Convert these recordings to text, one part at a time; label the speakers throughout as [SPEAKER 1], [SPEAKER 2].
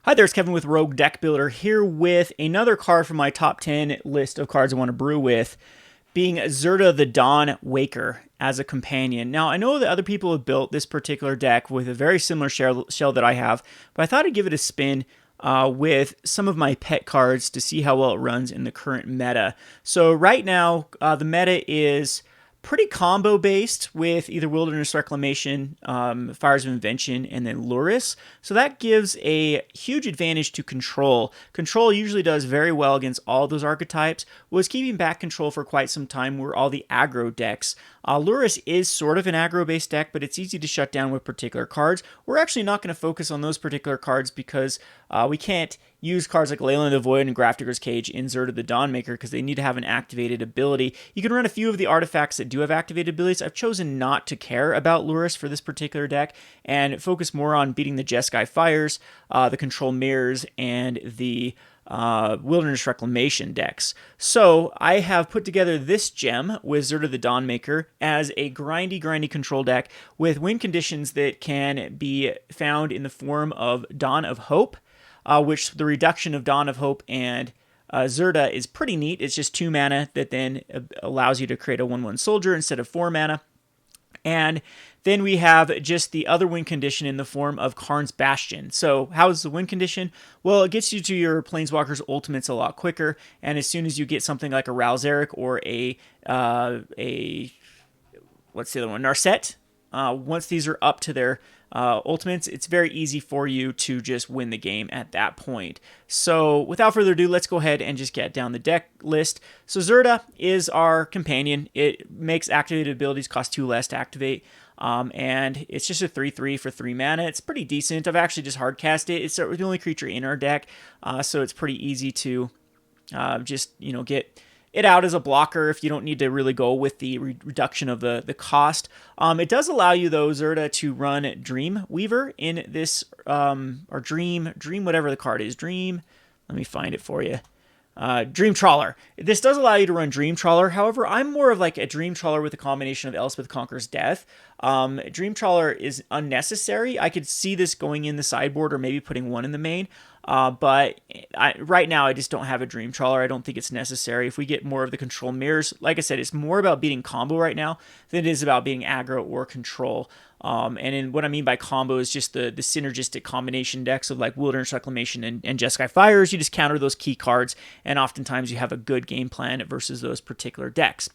[SPEAKER 1] Hi there, it's Kevin with Rogue Deck Builder here with another card from my top 10 list of cards I want to brew with, being Zirda the Dawnwaker as a companion. Now, I know that other people have built this particular deck with a very similar shell that I have, but I thought I'd give it a spin with some of my pet cards to see how well it runs in the current meta. So right now, the meta is pretty combo based with either Wilderness Reclamation, Fires of Invention, and then Lurrus. So that gives a huge advantage to Control. Control usually does very well against all those archetypes. Was keeping back Control for quite some time were all the aggro decks. Lurrus is sort of an aggro-based deck, but it's easy to shut down with particular cards. We're actually not going to focus on those particular cards because we can't use cards like Leyline the Void and Grafdigger's Cage in Zirda the Dawnmaker because they need to have an activated ability. You can run a few of the artifacts that do have activated abilities. I've chosen not to care about Lurrus for this particular deck and focus more on beating the Jeskai Fires, the Control Mirrors, and the Wilderness Reclamation decks. So I have put together this gem with Zirda the Dawnmaker as a grindy control deck with win conditions that can be found in the form of Dawn of Hope, which the reduction of Dawn of Hope and Zirda is pretty neat. It's just 2 mana that then allows you to create a 1/1 soldier instead of 4 mana. And then we have just the other win condition in the form of Karn's Bastion. So how is the win condition? Well, it gets you to your Planeswalker's ultimates a lot quicker, and as soon as you get something like a Rauzeric or what's the other one? Narset, once these are up to their ultimates, it's very easy for you to just win the game at that point. So without further ado, let's go ahead and just get down the deck list. So Zirda is our companion. It makes activated abilities cost 2 less to activate. And it's just a 3/3 for 3 mana. It's pretty decent. I've actually just hardcast it. It's the only creature in our deck, so it's pretty easy to just get it out as a blocker if you don't need to really go with the reduction of the cost. It does allow you, though, Zirda, to run Dreamweaver in this, or Dream, whatever the card is. Dream, let me find it for you. Dream Trawler. This does allow you to run Dream Trawler. However, I'm more of like a Dream Trawler with a combination of Elspeth Conquers Death. Dream Trawler is unnecessary. I could see this going in the sideboard or maybe putting one in the main. But right now, I just don't have a Dream Trawler. I don't think it's necessary. If we get more of the Control Mirrors, like I said, it's more about beating combo right now than it is about beating aggro or control. And what I mean by combo is just the synergistic combination decks of like Wilderness Reclamation and Jeskai Fires. You just counter those key cards, and oftentimes you have a good game plan versus those particular decks.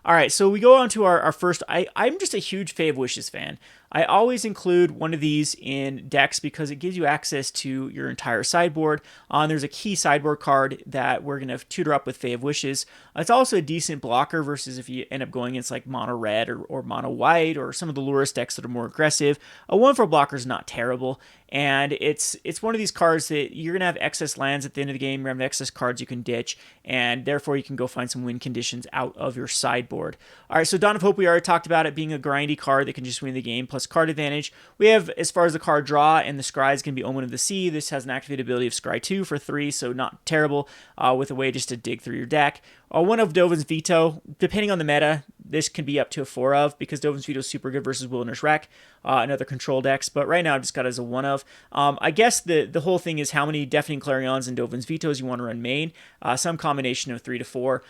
[SPEAKER 1] All right, so we go on to our first. I'm just a huge Fae of Wishes fan. I always include one of these in decks because it gives you access to your entire sideboard. There's a key sideboard card that we're going to tutor up with Fae of Wishes. It's also a decent blocker versus if you end up going against like mono red or mono white or some of the Lurrus decks that are more aggressive. A 1/4 blocker is not terrible. And it's one of these cards that you're going to have excess lands at the end of the game. You're going to have excess cards you can ditch, and therefore you can go find some win conditions out of your sideboard. All right, so Dawn of Hope, we already talked about it being a grindy card that can just win the game, plus card advantage. We have, as far as the card draw, and the scry is going to be Omen of the Sea. This has an activated ability of Scry 2 for 3, so not terrible, with a way just to dig through your deck. One of Dovin's Veto, depending on the meta, this can be up to a 4 of, because Dovin's Veto is super good versus Wilderness Rec and other control decks, but right now I've just got it as a 1 of. I guess the whole thing is how many Deafening Clarions and Dovin's Vetoes you want to run main. Some combination of 3 to 4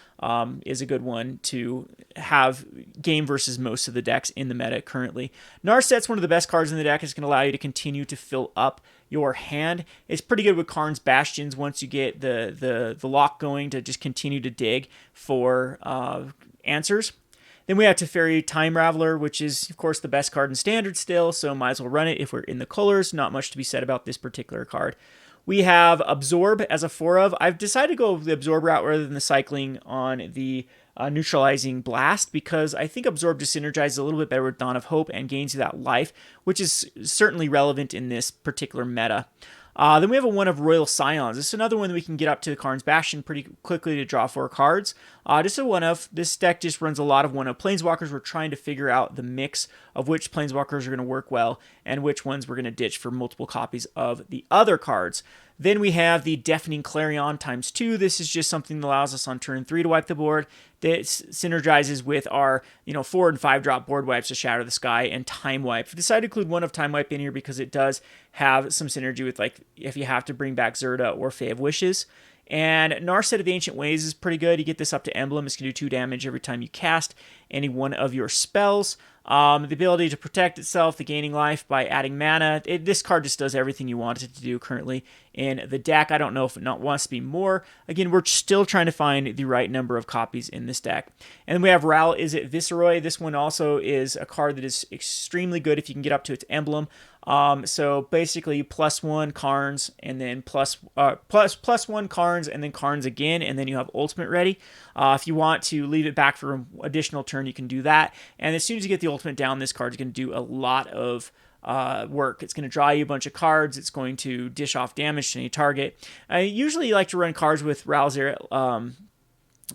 [SPEAKER 1] is a good one to have game versus most of the decks in the meta currently. Narset's one of the best cards in the deck. It's going to allow you to continue to fill up your hand. It's pretty good with Karn's Bastions once you get the lock going to just continue to dig for answers. Then we have Teferi Time Raveler, which is, of course, the best card in Standard still, so might as well run it if we're in the colors. Not much to be said about this particular card. We have Absorb as a 4 of. I've decided to go with the Absorb route rather than the cycling on the neutralizing Blast, because I think Absorb just synergizes a little bit better with Dawn of Hope and gains you that life, which is certainly relevant in this particular meta. Then we have a 1 of Royal Scions. This is another one that we can get up to Karn's Bastion pretty quickly to draw 4 cards. Just a 1 of. This deck just runs a lot of 1 of Planeswalkers. We're trying to figure out the mix of which Planeswalkers are going to work well and which ones we're going to ditch for multiple copies of the other cards. Then we have the Deafening Clarion ×2. This is just something that allows us on turn 3 to wipe the board. This synergizes with our 4 and 5 drop board wipes to Shatter the Sky and Time Wipe. I decided to include 1 of Time Wipe in here because it does have some synergy with, like, if you have to bring back Zirda or Fae of Wishes. And Narset of the Ancient Ways is pretty good. You get this up to Emblem. It's going to do 2 damage every time you cast any one of your spells. The ability to protect itself, the gaining life by adding mana. This card just does everything you want it to do currently in the deck. I don't know if it not wants to be more. Again, we're still trying to find the right number of copies in this deck. And then we have Raugrin Izzet Viceroy. This one also is a card that is extremely good if you can get up to its emblem. So basically +1 Karns and then plus +1 Karns and then Karns again, and then you have ultimate ready. If you want to leave it back for an additional turn, you can do that. And as soon as you get the ultimate down, this card is going to do a lot of work. It's going to draw you a bunch of cards. It's going to dish off damage to any target. I usually like to run cards with Raveler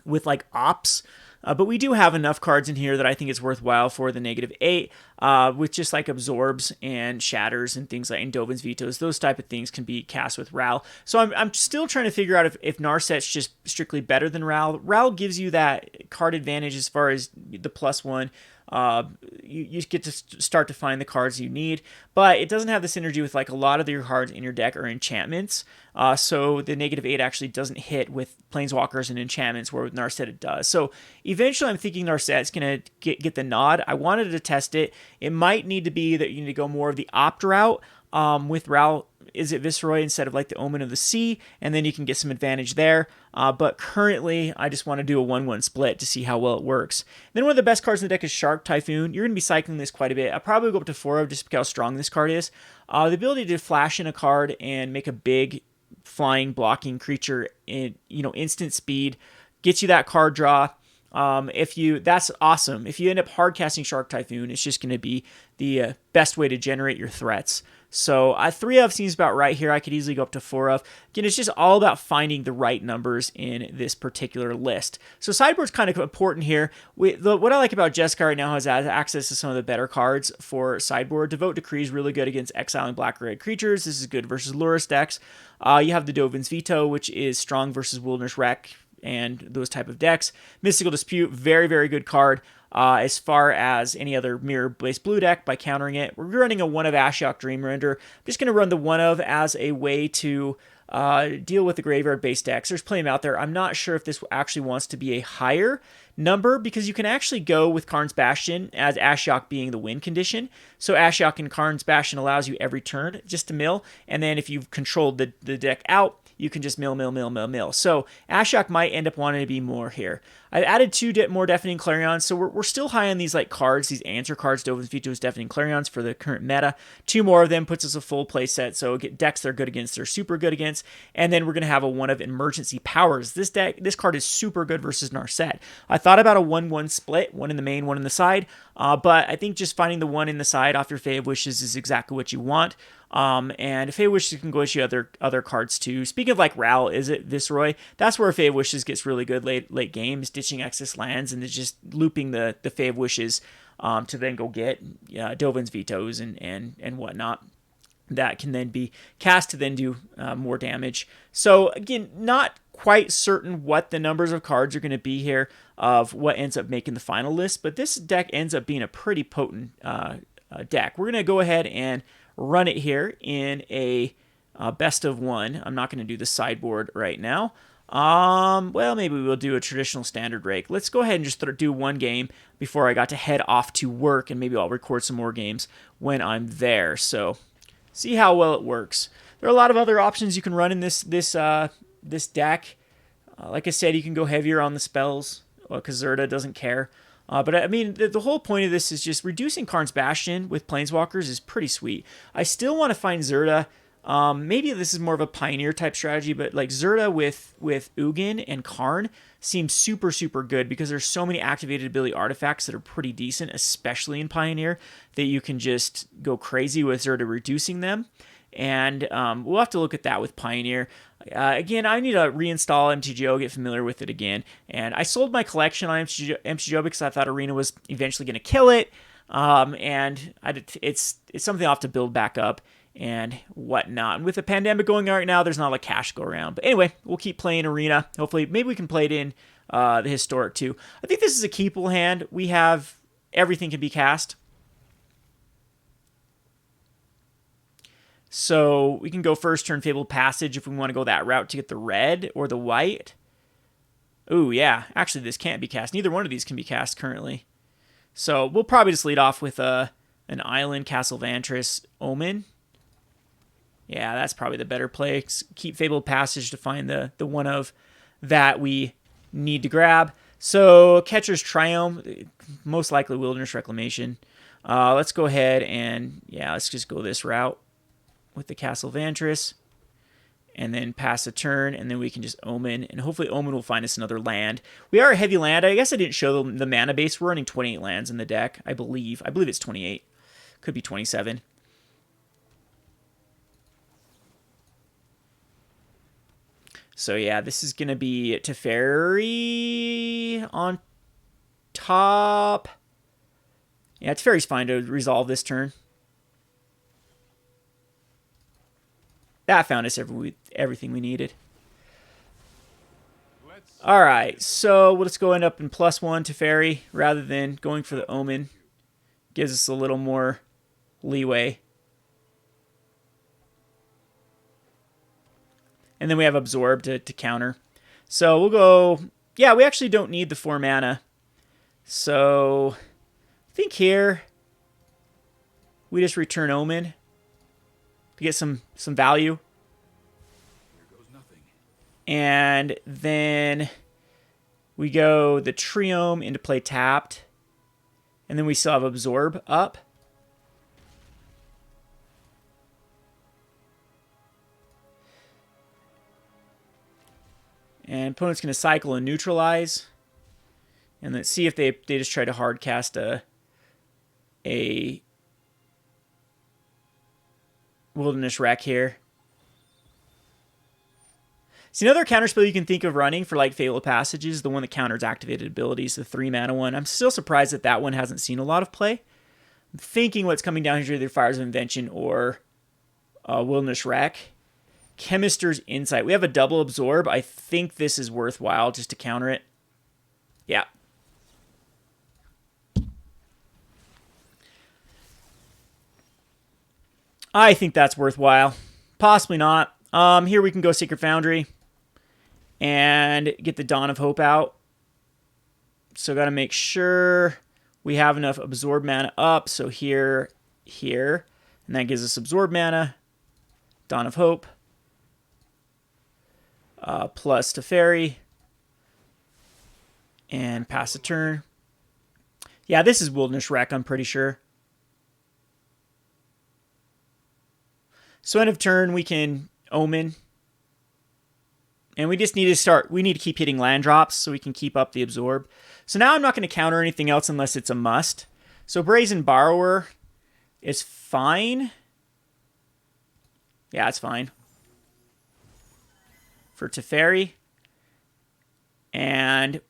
[SPEAKER 1] with like ops. But we do have enough cards in here that I think it's worthwhile for the -8, with just like absorbs and shatters and things like, and Dovin's vetoes. Those type of things can be cast with Ral. So I'm still trying to figure out if Narset's just strictly better than Ral. Ral gives you that card advantage as far as the +1. You get to start to find the cards you need, but it doesn't have the synergy with like a lot of your cards in your deck are enchantments. So the -8 actually doesn't hit with planeswalkers and enchantments, where with Narset it does. So eventually I'm thinking Narset's going to get the nod. I wanted to test it. It might need to be that you need to go more of the opt route with Raugrin Izzet Viceroy instead of like the Omen of the Sea, and then you can get some advantage there. But currently, I just want to do a 1-1 split to see how well it works. Then one of the best cards in the deck is Shark Typhoon. You're going to be cycling this quite a bit. I'll probably go up to 4 of just because how strong this card is. The ability to flash in a card and make a big flying blocking creature in instant speed gets you that card draw. That's awesome. If you end up hard casting Shark Typhoon, it's just going to be the best way to generate your threats. So 3 of seems about right here. I could easily go up to 4 of. Again, it's just all about finding the right numbers in this particular list. So sideboard's kind of important here. What I like about Jessica right now is it has access to some of the better cards for sideboard. Devote Decree is really good against exiling black or red creatures. This is good versus Lurrus decks. You have the Dovin's Veto, which is strong versus Wilderness Wreck and those type of decks. Mystical Dispute, very, very good card. As far as any other mirror-based blue deck, by countering it, we're running a 1 of Ashiok Dreamrender. I'm just going to run the 1 of as a way to deal with the graveyard-based decks. There's plenty out there. I'm not sure if this actually wants to be a higher number, because you can actually go with Karn's Bastion as Ashiok being the win condition. So Ashiok and Karn's Bastion allows you every turn just to mill, and then if you've controlled the deck out, you can just mill. So Ashiok might end up wanting to be more here. I've added 2 more Deafening Clarions, so we're still high on these like cards, these answer cards, Dovin's Veto's Deafening Clarions for the current meta. 2 more of them puts us a full play set, so decks they're good against, they're super good against, and then we're going to have a 1 of Emergency Powers. This card is super good versus Narset. I thought about a 1-1 split, 1 in the main, 1 in the side, but I think just finding the 1 in the side off your Fae of Wishes is exactly what you want. And Fae of Wishes can go issue other cards too. Speaking of like Raugrin Izzet Viceroy, that's where Fae of Wishes gets really good late games, ditching excess lands and just looping the Fae of Wishes to then go get Dovin's Vetoes and whatnot. That can then be cast to then do more damage. So again, not quite certain what the numbers of cards are going to be here of what ends up making the final list, but this deck ends up being a pretty potent deck. We're going to go ahead and run it here in a best of 1. I'm not going to do the sideboard right now. Well, maybe we'll do a traditional standard rake. Let's go ahead and just do 1 game before I got to head off to work, and maybe I'll record some more games when I'm there. So see how well it works. There are a lot of other options you can run in this deck. Like I said, you can go heavier on the spells, because Zirda doesn't care. But I mean, the whole point of this is just reducing Karn's Bastion with Planeswalkers is pretty sweet. I still want to find Zirda. Maybe this is more of a Pioneer type strategy, but like Zirda with Ugin and Karn seems super, super good, because there's so many activated ability artifacts that are pretty decent, especially in Pioneer, that you can just go crazy with Zirda reducing them. And we'll have to look at that with Pioneer. Again, I need to reinstall MTGO, get familiar with it again. And I sold my collection on MTGO because I thought Arena was eventually going to kill it. And it's something I'll have to build back up and whatnot. And with the pandemic going on right now, there's not a lot of cash to go around. But anyway, we'll keep playing Arena. Hopefully, maybe we can play it in the Historic too. I think this is a keepable hand. We have everything can be cast. So we can go first turn Fabled Passage if we want to go that route to get the red or the white. Ooh, yeah. Actually, this can't be cast. Neither one of these can be cast currently. So we'll probably just lead off with an island, Castle Vantress, Omen. Yeah, that's probably the better play. Keep Fabled Passage to find the one of that we need to grab. So Catcher's Triome, most likely Wilderness Reclamation. Let's go ahead and, yeah, let's just go this route with the Castle Vantress, and then pass a turn, and then we can just Omen, and hopefully Omen will find us another land. We are a heavy land. I guess I didn't show the mana base. We're running 28 lands in the deck, I believe. I believe it's 28. Could be 27. So yeah, this is going to be Teferi on top. Yeah, Teferi's fine to resolve this turn. That found us everything we needed. All right, so let's go end up in +1 Teferi rather than going for the Omen. Gives us a little more leeway. And then we have Absorb to counter. So we'll go... Yeah, we actually don't need the 4 mana. So I think here we just return Omen to get some value. Here goes nothing. And then we go the Triome into play tapped. And then we still have Absorb up. And opponent's going to cycle and neutralize. And let's see if they just try to hard cast a Wilderness Wreck here. See, another counterspell you can think of running for like Fabled Passages, the one that counters activated abilities, the 3 mana one. I'm still surprised that that one hasn't seen a lot of play. I'm thinking what's coming down here is either Fires of Invention or Wilderness Wreck. Chemister's Insight. We have a double Absorb. I think this is worthwhile just to counter it. Yeah. I think that's worthwhile. Possibly not. Here we can go Sacred Foundry and get the Dawn of Hope out. So got to make sure we have enough Absorb mana up. So here, and that gives us Absorb mana, Dawn of Hope, plus Teferi, and pass a turn. Yeah, this is Wilderness Wreck, I'm pretty sure. So end of turn, we can Omen. And we just need to start, we need to keep hitting land drops so we can keep up the Absorb. So now I'm not going to counter anything else unless it's a must. So Brazen Borrower is fine. Yeah, it's fine. For Teferi. And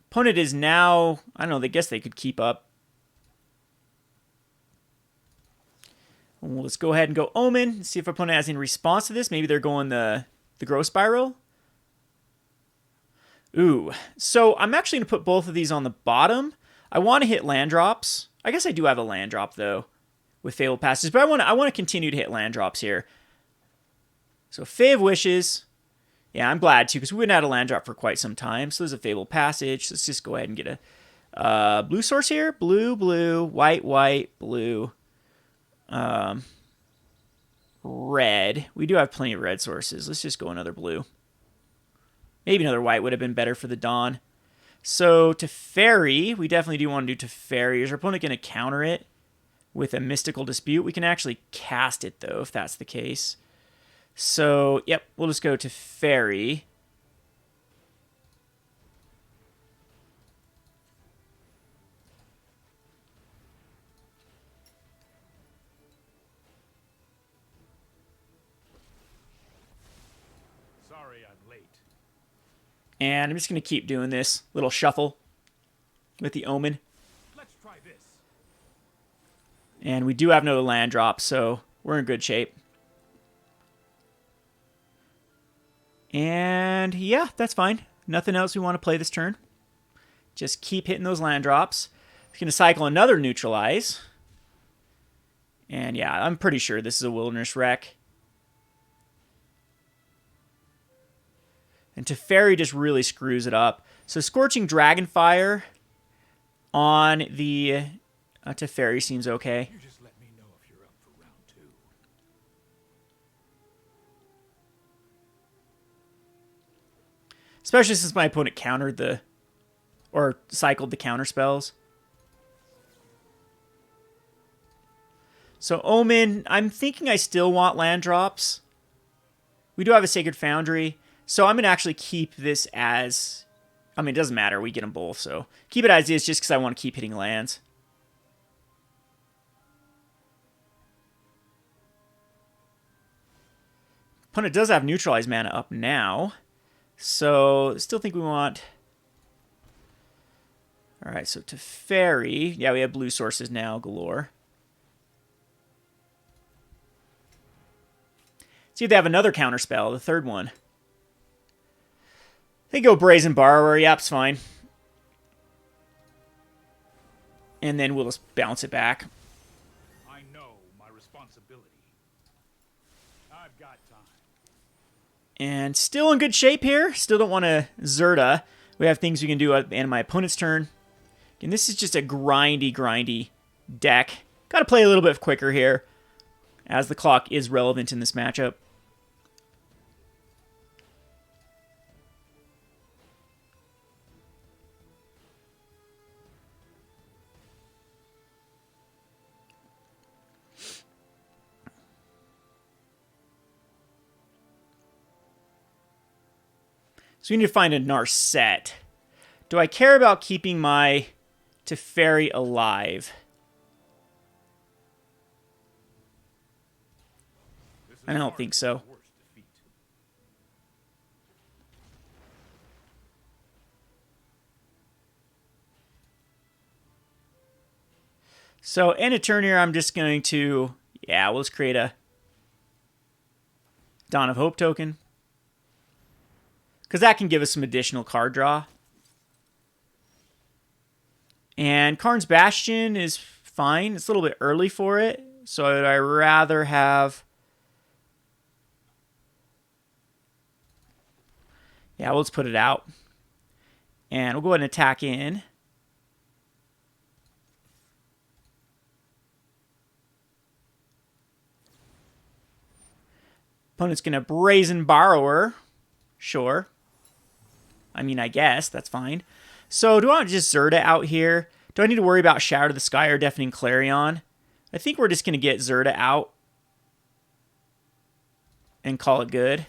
[SPEAKER 1] opponent is now, I don't know, I guess they could keep up. Well, let's go ahead and go Omen. See if our opponent has any response to this. Maybe they're going the Growth Spiral. Ooh. So I'm actually going to put both of these on the bottom. I want to hit land drops. I guess I do have a land drop, though, with Fabled Passage. But I want to continue to hit land drops here. So Fae of Wishes. Yeah, I'm glad to, because we wouldn't have had a land drop for quite some time. So there's a Fabled Passage. Let's just go ahead and get a blue source here. Blue, blue, white, white, blue. Red. We do have plenty of red sources. Let's just go another blue. Maybe another white would have been better for the Dawn. So Teferi, we definitely do want to do Teferi. Is our opponent going to counter it with a Mystical Dispute? We can actually cast it, though, if that's the case. So, yep, we'll just go Teferi. And I'm just going to keep doing this little shuffle with the Omen. Let's try this. And we do have no land drop, so we're in good shape. And yeah, that's fine. Nothing else we want to play this turn. Just keep hitting those land drops. He's going to cycle another Neutralize. And yeah, I'm pretty sure this is a Wilderness Wreck. And Teferi just really screws it up. So Scorching Dragonfire on the Teferi seems okay.
[SPEAKER 2] You just let me know if you're up for round 2.
[SPEAKER 1] Especially since my opponent countered the... or cycled the counter spells. So Omen, I'm thinking I still want land drops. We do have a Sacred Foundry. So I'm going to actually keep this as... I mean, it doesn't matter. We get them both. So keep it as is just because I want to keep hitting lands. Opponent does have Neutralize mana up now. So still think we want... Alright, so Teferi. Yeah, we have blue sources now galore. See if they have another counter spell, the third one. They go Brazen Borrower. Yep, it's fine. And then we'll just bounce it back.
[SPEAKER 2] I know my responsibility. I've got time.
[SPEAKER 1] And still in good shape here. Still don't want to Zirda. We have things we can do at the end of my opponent's turn. And this is just a grindy deck. Got to play a little bit quicker here, as the clock is relevant in this matchup. So we need to find a Narset. Do I care about keeping my Teferi alive? I don't think so. So end of turn here, I'm just going to... Yeah, we'll just create a Dawn of Hope token. Because that can give us some additional card draw. And Karn's Bastion is fine. It's a little bit early for it. So I'd rather have... Yeah, let's put it out. And we'll go ahead and attack in. Opponent's going to Brazen Borrower. Sure. I mean, I guess. That's fine. So do I want to just Zirda out here? Do I need to worry about Shatter the Sky or Deafening Clarion? I think we're just going to get Zirda out and call it good.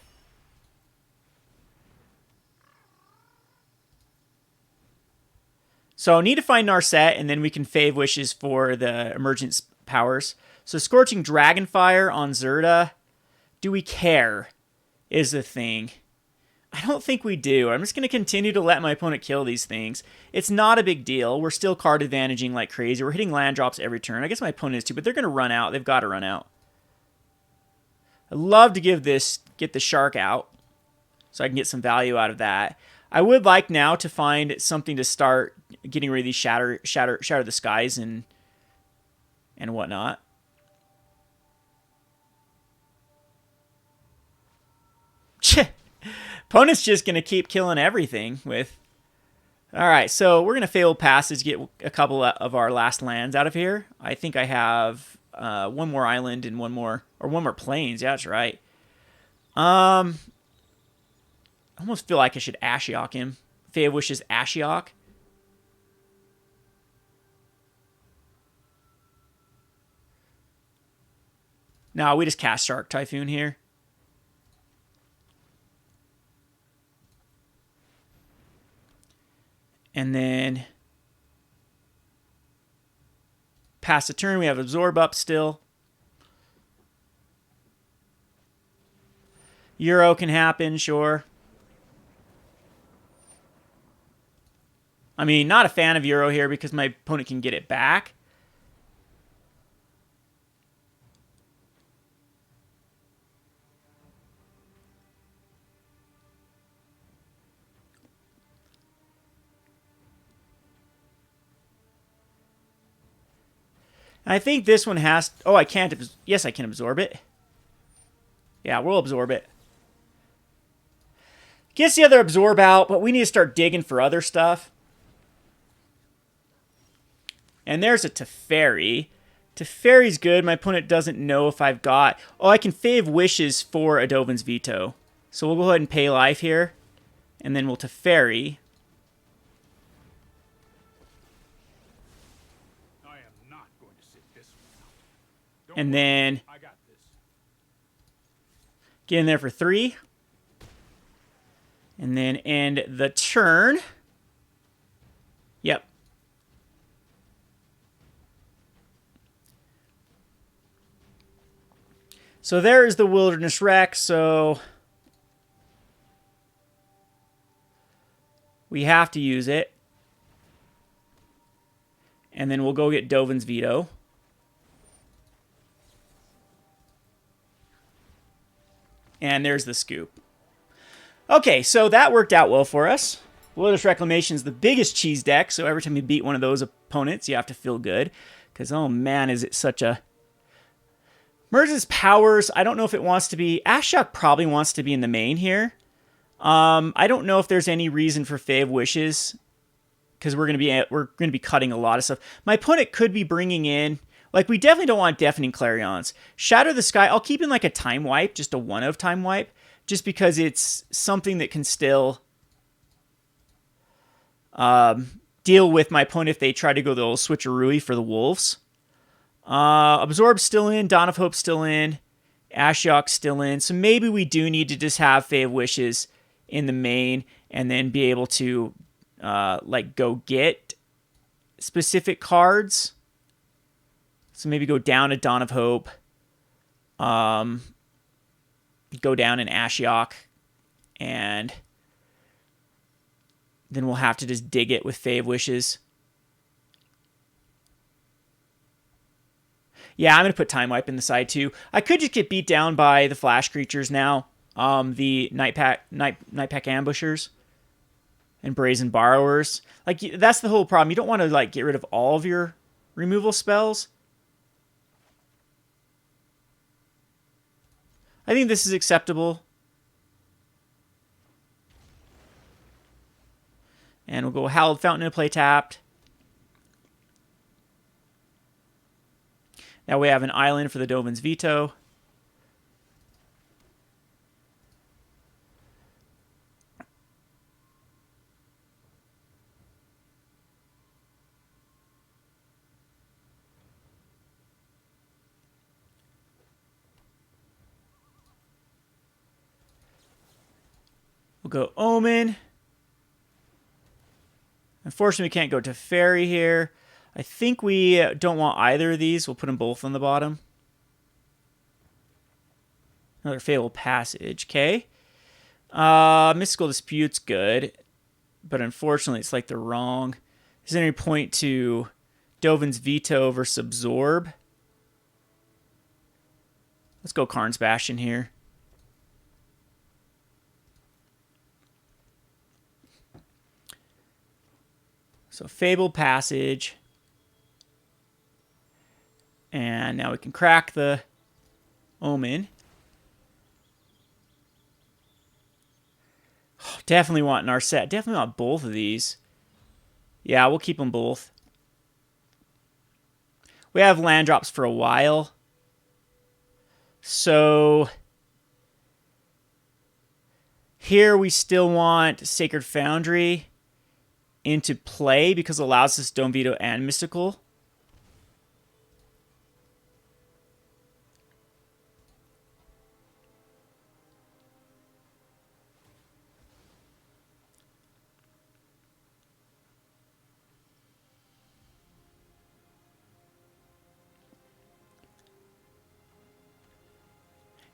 [SPEAKER 1] So need to find Narset, and then we can Fae of Wishes for the emergent powers. So Scorching Dragonfire on Zirda. Do we care is the thing. I don't think we do. I'm just going to continue to let my opponent kill these things. It's not a big deal. We're still card advantaging like crazy. We're hitting land drops every turn. I guess my opponent is too, but they're going to run out. They've got to run out. I'd love to get the shark out so I can get some value out of that. I would like now to find something to start getting rid of these shatter the skies and whatnot. Opponent's just going to keep killing everything with... Alright, so we're going to Fabled Passage, get a couple of our last lands out of here. I think I have one more island and one more plains. Yeah, that's right. I almost feel like I should Ashiok him. Fae of Wishes Ashiok. No, we just cast Shark Typhoon here. And then pass the turn. We have Absorb up still. Euro can happen, sure. I mean, not a fan of Euro here because my opponent can get it back. And I think this one has... Oh, I can't... Yes, I can absorb it. Yeah, we'll absorb it. Gets the other absorb out, but we need to start digging for other stuff. And there's a Teferi. Teferi's good. My opponent doesn't know if I've got... Oh, I can Fae of Wishes for a Dovin's Veto. So we'll go ahead and pay life here. And then we'll Teferi.
[SPEAKER 2] I am not going to sit this one out.
[SPEAKER 1] And then...
[SPEAKER 2] I got this.
[SPEAKER 1] Get in there for 3. And then end the turn. Yep. So there is the Wilderness Wreck. So we have to use it. And then we'll go get Dovin's Veto. And there's the scoop. Okay, so that worked out well for us. Wilderness Reclamation is the biggest cheese deck, so every time you beat one of those opponents, you have to feel good. Because, oh man, is it such a... Merges powers, I don't know if it wants to be... Ashiok probably wants to be in the main here. I don't know if there's any reason for Fae of Wishes, because we're going to be cutting a lot of stuff. My opponent could be bringing in... Like, we definitely don't want Deafening Clarions. Shatter the Sky, I'll keep in like a time wipe, just a 1-of time wipe. Just because it's something that can still deal with my opponent if they try to go the old switcheroo for the Wolves. Absorb's still in. Dawn of Hope's still in. Ashiok's still in. So maybe we do need to just have Fae of Wishes in the main and then be able to like go get specific cards. So maybe go down to Dawn of Hope. Go down in Ashiok, and then we'll have to just dig it with Fae of Wishes. Yeah, I'm going to put Time Wipe in the side too. I could just get beat down by the flash creatures now, the Night Pack Ambushers and Brazen Borrowers. Like, that's the whole problem. You don't want to like get rid of all of your removal spells. I think this is acceptable. And we'll go Hallowed Fountain and play tapped. Now we have an island for the Dovin's Veto. We'll go Omen. Unfortunately, we can't go Teferi here. I think we don't want either of these. We'll put them both on the bottom. Another Fabled Passage. Okay. Mystical Dispute's good. But unfortunately, it's like the wrong... Is there any point to Dovin's Veto versus Absorb? Let's go Karn's Bastion here. So Fabled Passage. And now we can crack the Omen. Oh, definitely want Narset. Definitely want both of these. Yeah, we'll keep them both. We have land drops for a while. So here we still want Sacred Foundry into play because it allows us Dome Veto and Mystical.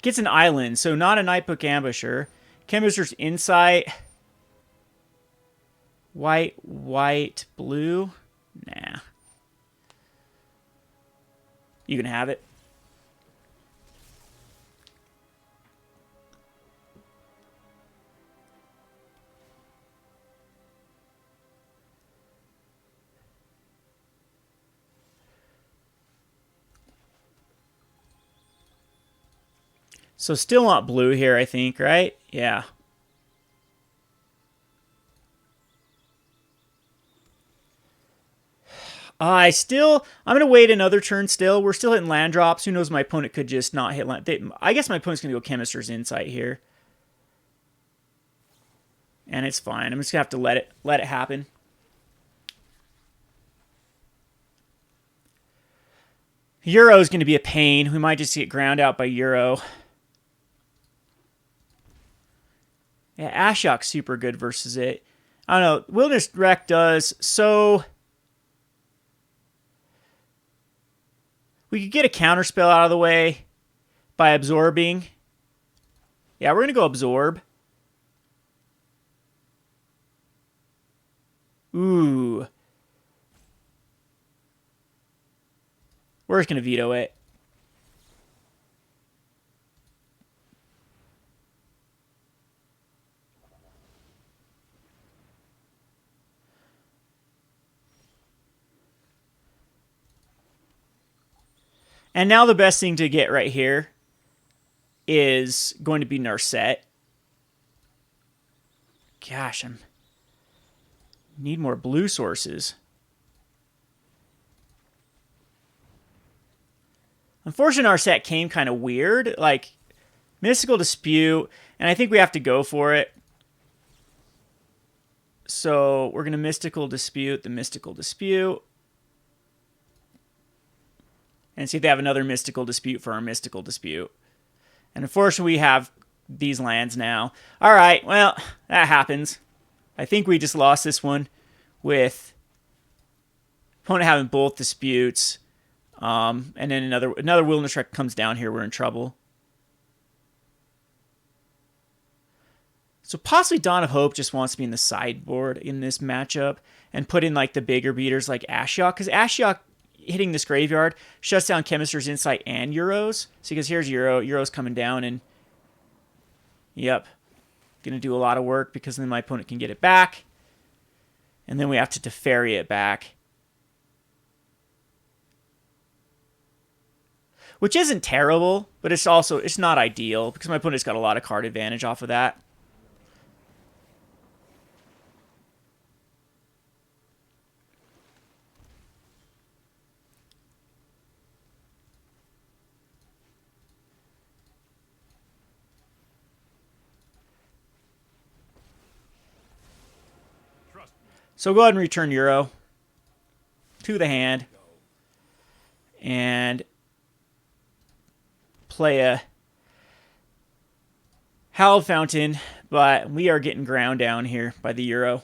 [SPEAKER 1] Gets an island, so not a Nightbook Ambusher. Ambusher's Insight. White, blue. Nah. You can have it. So still not blue here, I think, right? Yeah. I'm going to wait another turn still. We're still hitting land drops. Who knows, my opponent could just not hit land. I guess my opponent's going to go Chemister's Insight here. And it's fine. I'm just going to have to let it happen. Euro is going to be a pain. We might just get ground out by Euro. Yeah, Ashiok's super good versus it. I don't know. Wilderness Wreck does so... We could get a counter spell out of the way by absorbing. Yeah, we're going to go absorb. Ooh. We're just going to veto it. And now the best thing to get right here is going to be Narset. Gosh, I need more blue sources. Unfortunately, Narset came kind of weird. Like, Mystical Dispute, and I think we have to go for it. So we're going to Mystical Dispute the Mystical Dispute. And see if they have another Mystical Dispute for our Mystical Dispute. And unfortunately, we have these lands now. All right, well, that happens. I think we just lost this one with opponent having both disputes. And then another Wilderness Wreck comes down here. We're in trouble. So possibly Dawn of Hope just wants to be in the sideboard in this matchup and put in like the bigger beaters like Ashiok. Because Ashiok hitting this graveyard shuts down Chemister's Insight and Euros. See, because here's Euro. Euro's coming down and... Yep. Going to do a lot of work because then my opponent can get it back. And then we have to Teferi it back. Which isn't terrible, but it's not ideal because my opponent's got a lot of card advantage off of that. So go ahead and return Euro to the hand and play a Hallowed Fountain, but we are getting ground down here by the Euro.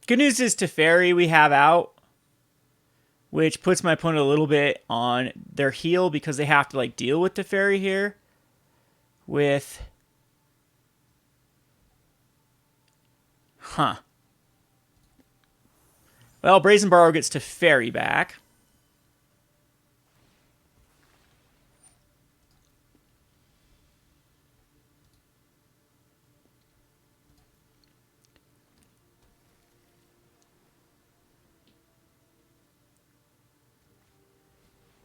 [SPEAKER 1] Good news is Teferi we have out, which puts my opponent a little bit on their heel because they have to like deal with Teferi here with... Huh. Well, Brazen Borrower gets Teferi back.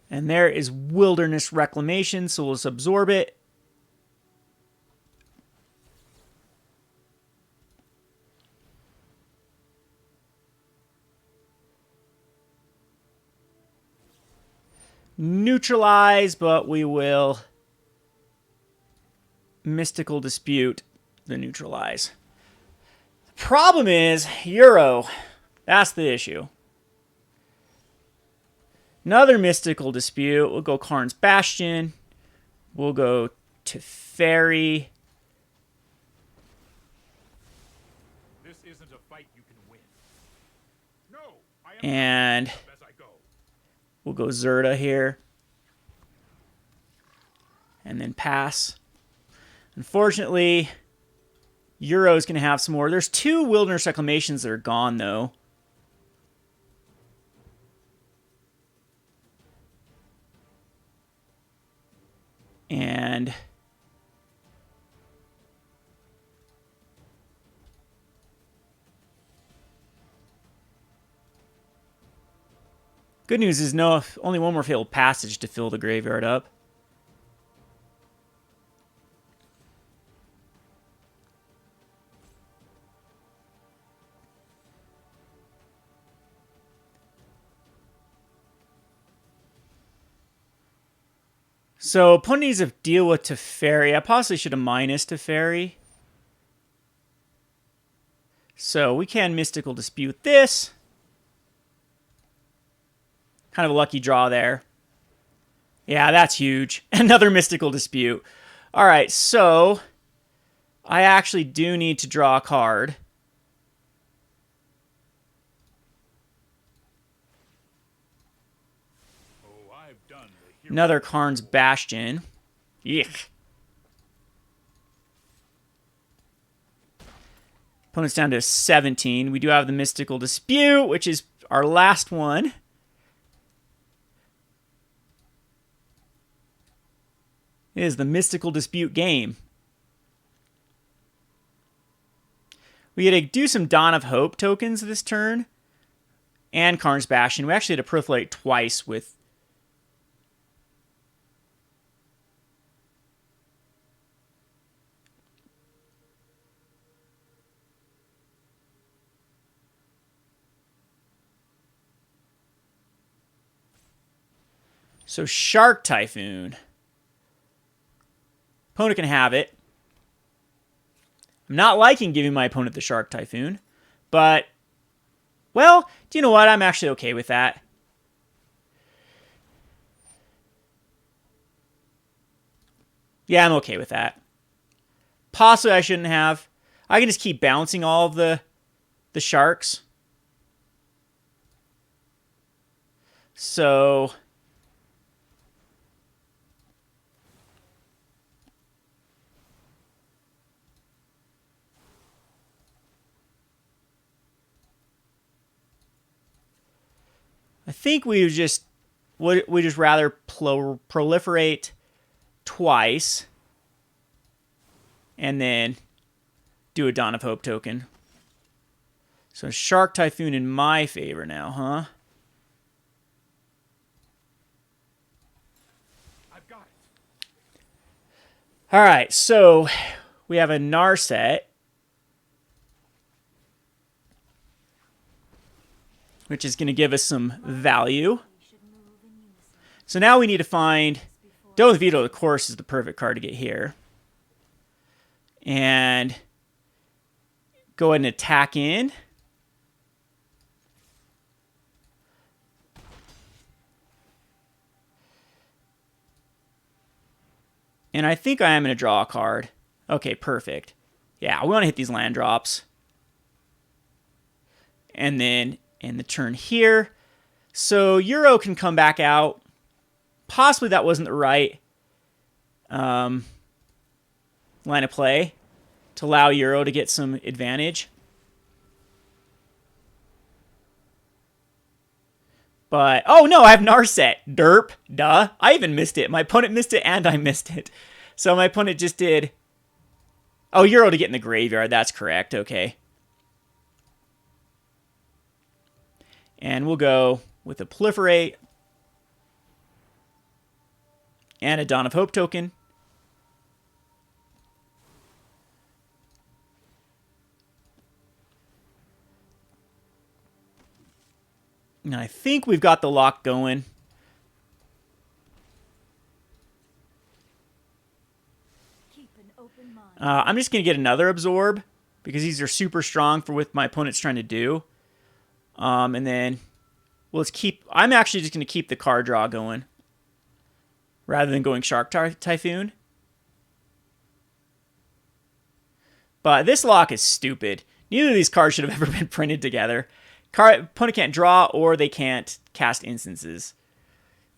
[SPEAKER 1] And there is Wilderness Reclamation, so let's absorb it. Neutralize, but we will Mystical Dispute the neutralize. The problem is Euro. That's the issue. Another Mystical Dispute. We'll go Karn's Bastion. We'll go Teferi.
[SPEAKER 2] This isn't a fight you can win. No, I am
[SPEAKER 1] And
[SPEAKER 2] as I go.
[SPEAKER 1] we'll go Zirda here. And then pass. Unfortunately, Euro's going to have some more. There's 2 Wilderness Reclamations that are gone, though. And Good news is no, only one more Fabled Passage to fill the graveyard up. So, opponent needs to deal with Teferi. I possibly should have minus Teferi. So, we can Mystical Dispute this. Kind of a lucky draw there. Yeah, that's huge. Another Mystical Dispute. Alright, so I actually do need to draw a card.
[SPEAKER 2] Oh, I've done the hero.
[SPEAKER 1] Another Karn's Bastion. Yuck. Opponent's down to 17. We do have the Mystical Dispute, which is our last one. It is the Mystical Dispute game. We had to do some Dawn of Hope tokens this turn. And Karn's Bastion. We actually had to proliferate twice with... So Shark Typhoon. Opponent can have it. I'm not liking giving my opponent the Shark Typhoon. But, well, do you know what? I'm actually okay with that. Yeah, I'm okay with that. Possibly I shouldn't have. I can just keep bouncing all of the sharks. So... I think we just rather proliferate twice and then do a Dawn of Hope token. So Shark Typhoon in my favor now, huh?
[SPEAKER 2] I've got it.
[SPEAKER 1] All right, so we have a Narset, which is going to give us some value. So now we need to find... Dovin Veto, of course, is the perfect card to get here. And go ahead and attack in. And I think I am going to draw a card. Okay, perfect. Yeah, we want to hit these land drops. And then end the turn here. So Euro can come back out. Possibly that wasn't the right line of play to allow Euro to get some advantage. But, oh no, I have Narset. Derp. Duh. I even missed it. My opponent missed it and I missed it. So my opponent just did... Oh, Euro to get in the graveyard. That's correct. Okay. And we'll go with a Proliferate and a Dawn of Hope token. And I think we've got the lock going. I'm just going to get another Absorb because these are super strong for what my opponent's trying to do. And then let's keep... I'm actually just going to keep the card draw going rather than going Shark Typhoon. But this lock is stupid. Neither of these cards should have ever been printed together. Opponent can't draw or they can't cast instances.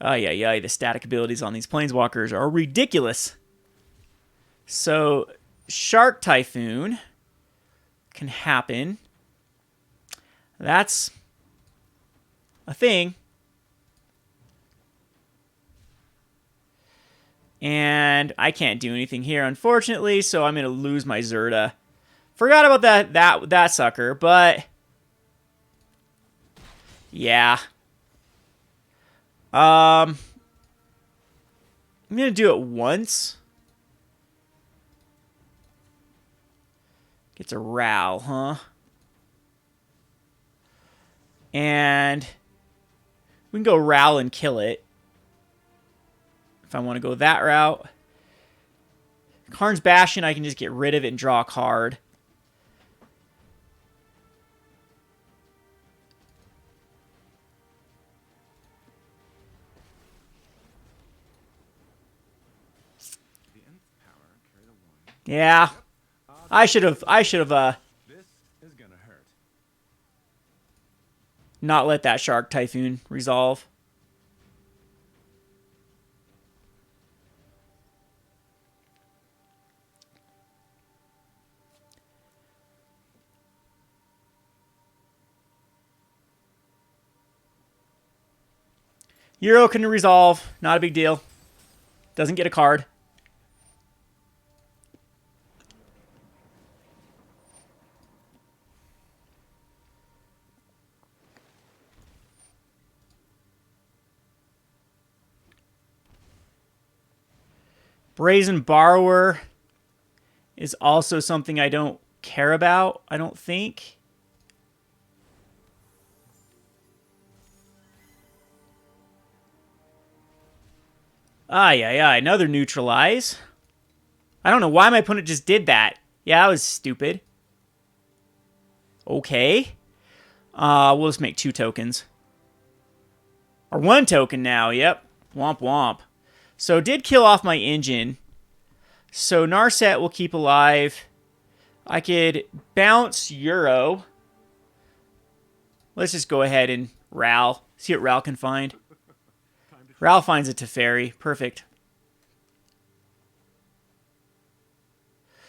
[SPEAKER 1] The static abilities on these Planeswalkers are ridiculous. So, Shark Typhoon can happen. That's a thing. And I can't do anything here, unfortunately, so I'm going to lose my Zirda. Forgot about that sucker, but... Yeah. I'm going to do it once. Gets a Ral, huh? And we can go Ral and kill it. If I want to go that route. Karn's Bastion, I can just get rid of it and draw a card. Yeah. I should have not let that Shark Typhoon resolve. Euro can resolve. Not a big deal. Doesn't get a card. Brazen Borrower is also something I don't care about, I don't think. Another neutralize. I don't know why my opponent just did that. Yeah, that was stupid. Okay. We'll just make 2 tokens. Or 1 token now, yep. Womp womp. So did kill off my engine. So Narset will keep alive. I could bounce Euro. Let's just go ahead and Ral. See what Ral can find. Ral finds a Teferi. Perfect.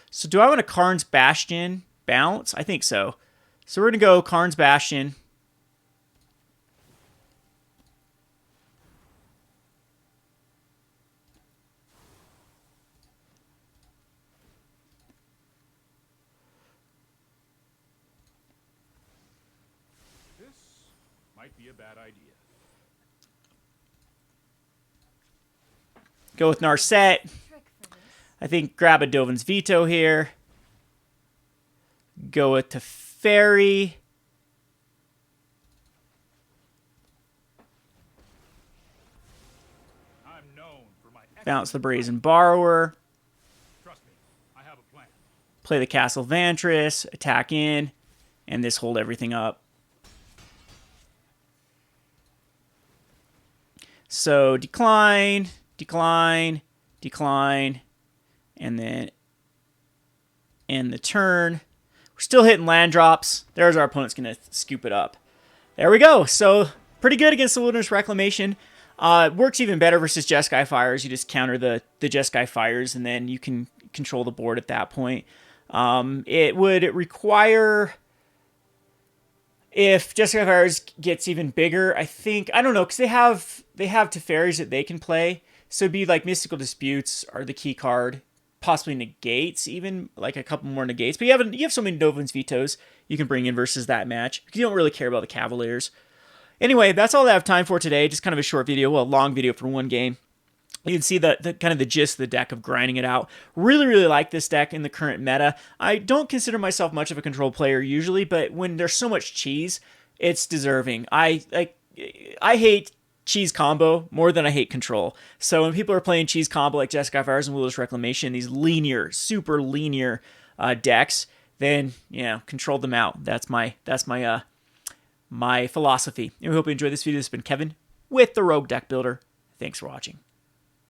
[SPEAKER 1] So do I want a Karn's Bastion bounce? I think so. So we're going to go Karn's Bastion.
[SPEAKER 2] This might be a bad idea.
[SPEAKER 1] Go with Narset. I think grab a Dovin's Veto here. Go with Teferi.
[SPEAKER 2] I'm known for my
[SPEAKER 1] Bounce the Brazen Borrower.
[SPEAKER 2] Trust me, I have a plan.
[SPEAKER 1] Play the Castle Vantress. Attack in. And this hold everything up. So decline, decline, decline. And then end the turn. We're still hitting land drops. There's our opponent's going to scoop it up. There we go. So pretty good against the Wilderness Reclamation. It works even better versus Jeskai Fires. You just counter the Jeskai Fires, and then you can control the board at that point. It would require... If Jeskai Fires gets even bigger, I don't know, because they have Teferis that they can play. So it'd be like Mystical Disputes are the key card. Possibly negates, even like a couple more negates. But you have so many Dovin's Vetoes you can bring in versus that match, because you don't really care about the Cavaliers. Anyway, that's all I have time for today. Just kind of a short video, well, a long video for one game. You can see the kind of the gist of the deck of grinding it out. Really, really like this deck in the current meta. I don't consider myself much of a control player usually, but when there's so much cheese, it's deserving. I hate cheese combo more than I hate control. So when people are playing cheese combo like Jeskai Fires and Wilderness Reclamation, these linear, super linear decks, then control them out. That's my philosophy. And we hope you enjoyed this video. This has been Kevin with the Rogue Deck Builder. Thanks for watching.